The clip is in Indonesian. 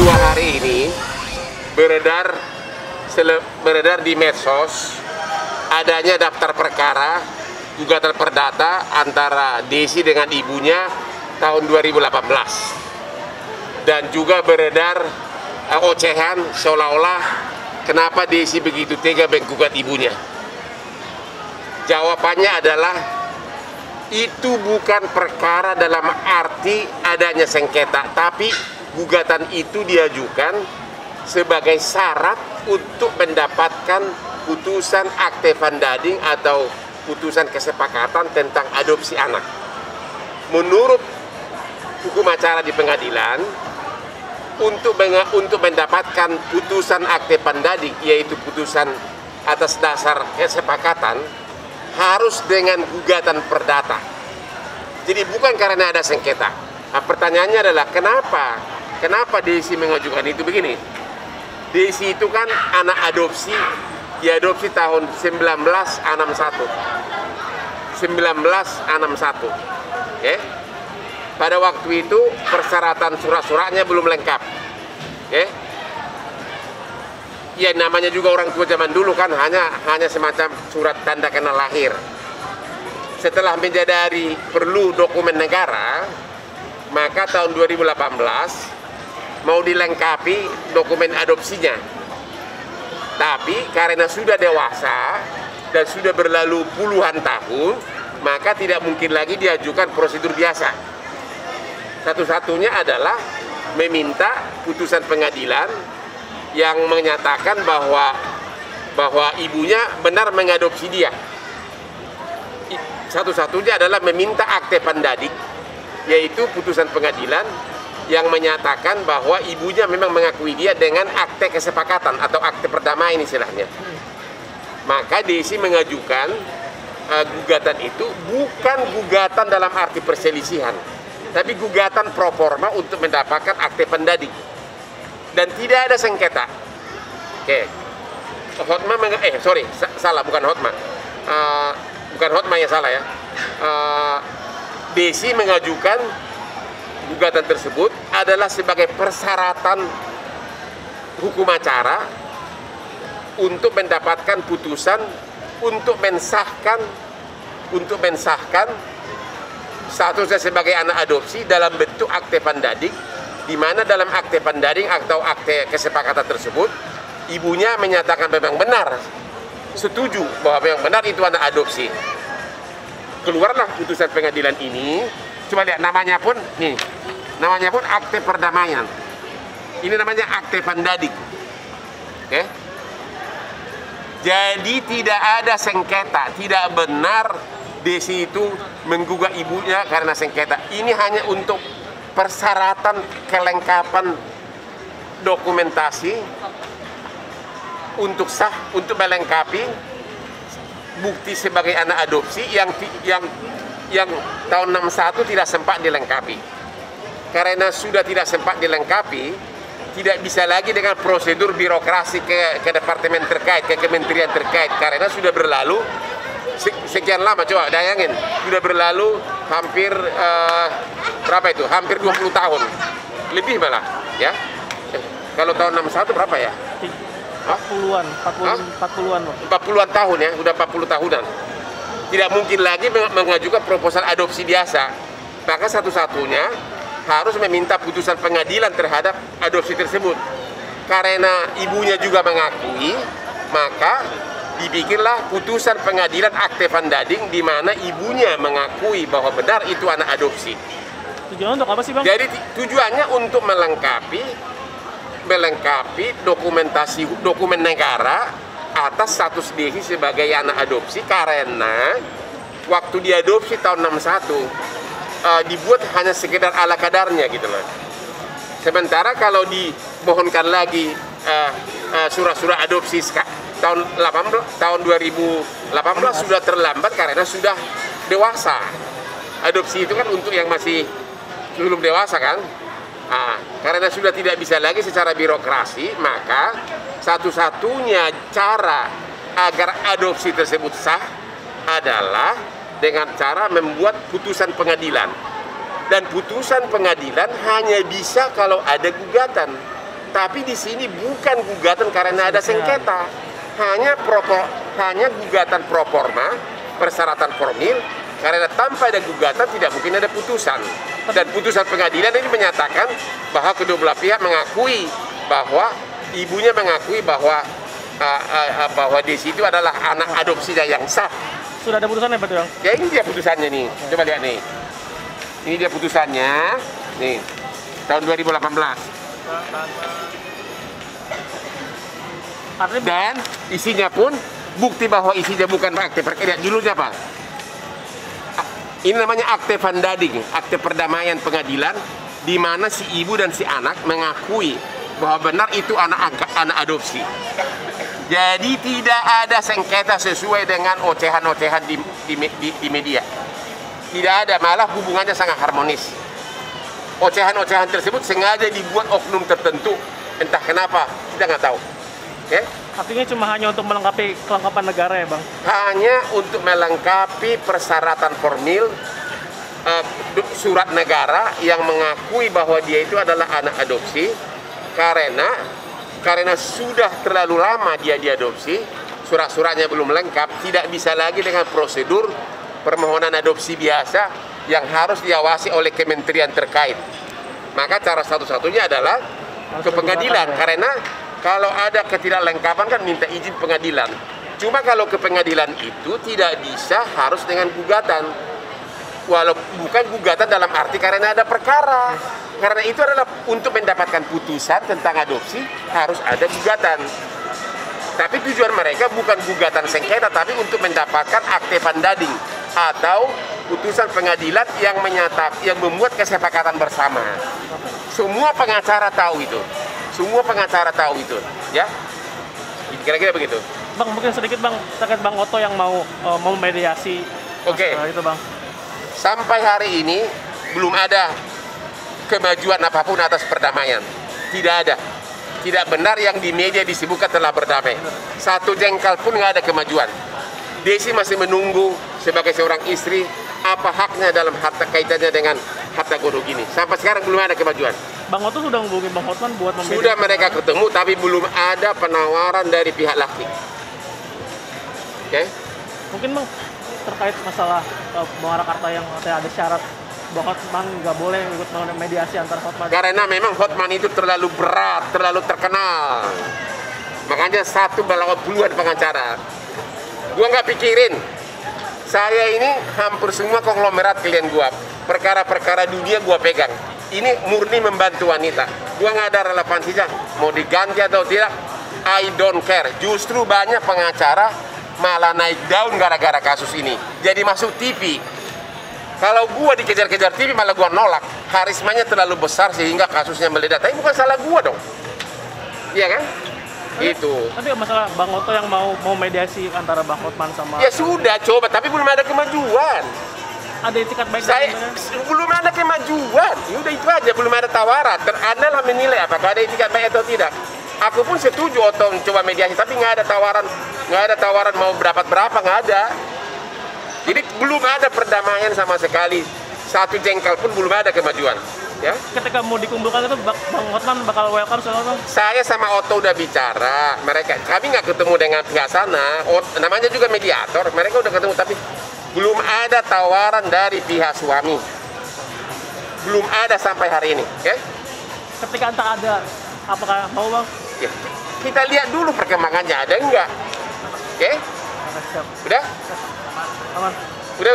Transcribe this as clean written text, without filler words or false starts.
2 hari ini beredar di medsos adanya daftar perkara gugatan perdata antara Desi dengan ibunya tahun 2018, dan juga beredar ocehan seolah-olah kenapa Desi begitu tega menggugat ibunya. Jawabannya adalah itu bukan perkara dalam arti adanya sengketa, tapi gugatan itu diajukan sebagai syarat untuk mendapatkan putusan akte banding atau putusan kesepakatan tentang adopsi anak. Menurut hukum acara di pengadilan, untuk mendapatkan putusan akte banding, yaitu putusan atas dasar kesepakatan, harus dengan gugatan perdata. Jadi bukan karena ada sengketa. Nah, pertanyaannya adalah kenapa Desi mengajukan itu begini? Desi itu kan anak adopsi, diadopsi tahun 1961. Okay? Pada waktu itu persyaratan surat-suratnya belum lengkap. Okay? Ya namanya juga orang tua zaman dulu kan hanya semacam surat tanda kenal lahir. Setelah menyadari perlu dokumen negara, maka tahun 2018 mau dilengkapi dokumen adopsinya. Tapi karena sudah dewasa dan sudah berlalu puluhan tahun, maka tidak mungkin lagi diajukan prosedur biasa. Satu-satunya adalah meminta putusan pengadilan yang menyatakan bahwa ibunya benar mengadopsi dia. Satu-satunya adalah meminta akte banding, yaitu putusan pengadilan yang menyatakan bahwa ibunya memang mengakui dia dengan akte kesepakatan atau akte perdamaian istilahnya. Maka Desi mengajukan gugatan itu bukan gugatan dalam arti perselisihan, tapi gugatan pro forma untuk mendapatkan akte banding. Dan tidak ada sengketa. Oke. Hotma bukan Hotma. Bukan Hotma yang salah ya. Desi mengajukan gugatan tersebut adalah sebagai persyaratan hukum acara untuk mendapatkan putusan untuk mensahkan statusnya sebagai anak adopsi dalam bentuk akte banding, di mana dalam akte banding atau akte kesepakatan tersebut ibunya menyatakan memang benar setuju bahwa memang benar itu anak adopsi. Keluarlah putusan pengadilan ini. Coba lihat namanya pun akte perdamaian. Ini namanya akte banding. Oke? Jadi tidak ada sengketa, tidak benar Desi itu menggugat ibunya karena sengketa. Ini hanya untuk persyaratan kelengkapan dokumentasi untuk sah, untuk melengkapi bukti sebagai anak adopsi yang tahun 61 tidak sempat dilengkapi. Karena sudah tidak sempat dilengkapi, tidak bisa lagi dengan prosedur birokrasi ke departemen terkait, ke kementerian terkait, karena sudah berlalu sekian lama. Coba bayangin, sudah berlalu hampir hampir 20 tahun lebih malah ya. Kalau tahun 61 berapa ya? 40-an tahun ya, udah 40 tahunan. Tidak mungkin lagi mengajukan proposal adopsi biasa. Maka satu-satunya harus meminta putusan pengadilan terhadap adopsi tersebut. Karena ibunya juga mengakui, maka dibikinlah putusan pengadilan akte banding di mana ibunya mengakui bahwa benar itu anak adopsi. Tujuannya untuk apa sih, Bang? Jadi tujuannya untuk melengkapi dokumen negara atas status Desi sebagai anak adopsi, karena waktu diadopsi tahun 61 dibuat hanya sekedar ala kadarnya gitu loh. Sementara kalau dimohonkan lagi surat-surat adopsi tahun 2018 sudah terlambat karena sudah dewasa. Adopsi itu kan untuk yang masih belum dewasa kan. Karena sudah tidak bisa lagi secara birokrasi, maka satu-satunya cara agar adopsi tersebut sah adalah dengan cara membuat putusan pengadilan. Dan putusan pengadilan hanya bisa kalau ada gugatan. Tapi di sini bukan gugatan karena ada sengketa, hanya gugatan pro forma, persyaratan formil. Karena tanpa ada gugatan tidak mungkin ada putusan. Dan putusan pengadilan ini menyatakan bahwa kedua belah pihak mengakui bahwa ibunya mengakui bahwa Desi itu adalah anak adopsinya yang sah. Sudah ada putusannya berarti, Bang? Ya ini dia putusannya nih. Coba lihat nih. Ini dia putusannya. Nih. Tahun 2018. Dan isinya pun bukti bahwa isinya bukan akte perkara. Judulnya apa? Ini namanya akte vandading, akte perdamaian pengadilan, di mana si ibu dan si anak mengakui bahwa benar itu anak adopsi. Jadi tidak ada sengketa sesuai dengan ocehan-ocehan di media. Tidak ada, malah hubungannya sangat harmonis. Ocehan-ocehan tersebut sengaja dibuat oknum tertentu, entah kenapa, kita nggak tahu. Okay? Artinya cuma hanya untuk melengkapi kelengkapan negara ya, Bang? Hanya untuk melengkapi persyaratan formil surat negara yang mengakui bahwa dia itu adalah anak adopsi karena sudah terlalu lama dia diadopsi, surat-suratnya belum lengkap, tidak bisa lagi dengan prosedur permohonan adopsi biasa yang harus diawasi oleh kementerian terkait. Maka cara satu-satunya adalah ke pengadilan, karena kalau ada ketidaklengkapan kan minta izin pengadilan. Cuma kalau ke pengadilan itu tidak bisa harus dengan gugatan. Walau bukan gugatan dalam arti karena ada perkara. Karena itu adalah untuk mendapatkan putusan tentang adopsi harus ada gugatan. Tapi tujuan mereka bukan gugatan sengketa, tapi untuk mendapatkan akte vandading atau putusan pengadilan yang membuat kesepakatan bersama. Semua pengacara tahu itu. Semua pengacara tahu itu, ya. Kira-kira begitu. Bang, mungkin sedikit Bang terkait Bang Otto yang mau mediasi. Oke. Itu Bang. Sampai hari ini belum ada kemajuan apapun atas perdamaian. Tidak ada. Tidak benar yang di media disebutkan telah berdamai. Satu jengkal pun nggak ada kemajuan. Desi masih menunggu sebagai seorang istri apa haknya dalam harta kaitannya dengan harta godok ini. Sampai sekarang belum ada kemajuan. Bang Otto sudah menghubungi Bang Hotman buat membedakan. Sudah mereka ketemu, tapi belum ada penawaran dari pihak laki. Oke? Mungkin Bang terkait masalah Bang Arakarta yang ada syarat Bang Hotman nggak boleh ikut mediasi antar Hotman. Karena memang Hotman itu terlalu berat, terlalu terkenal. Makanya satu balawan puluhan pengacara. Gua nggak pikirin. Saya ini hampir semua konglomerat klien gua. Perkara-perkara dunia gua pegang. Ini murni membantu wanita. Gua nggak ada relevansinya. Mau diganti atau tidak, I don't care. Justru banyak pengacara malah naik daun gara-gara kasus ini. Jadi masuk TV. Kalau gua dikejar-kejar TV malah gua nolak. Karismanya terlalu besar sehingga kasusnya meledak. Tapi bukan salah gua dong. Iya kan? Itu. Tapi masalah Bang Otto yang mau mediasi antara Bang Hotman sama. Ya sudah coba, tapi belum ada kemajuan. Ada etikat baik. Belum ada kemajuan. Ya udah itu aja, belum ada tawaran. Anda lah menilai apakah ada etikat baik atau tidak. Aku pun setuju Otto coba mediasi, tapi nggak ada tawaran mau berapa nggak ada. Jadi belum ada perdamaian sama sekali. Satu jengkal pun belum ada kemajuan. Ya. Ketika mau dikumpulkan itu Bang Hotman bakal welcome soalnya. Saya sama Otto udah bicara. Kami nggak ketemu dengan pihak sana. Namanya juga mediator. Mereka udah ketemu, tapi belum ada tawaran dari pihak suami. Belum ada sampai hari ini. Okay? Ketika entah ada, apakah mau Bang? Ya, kita lihat dulu perkembangannya, ada enggak? Oke? Siap. Udah? Aman. Udah.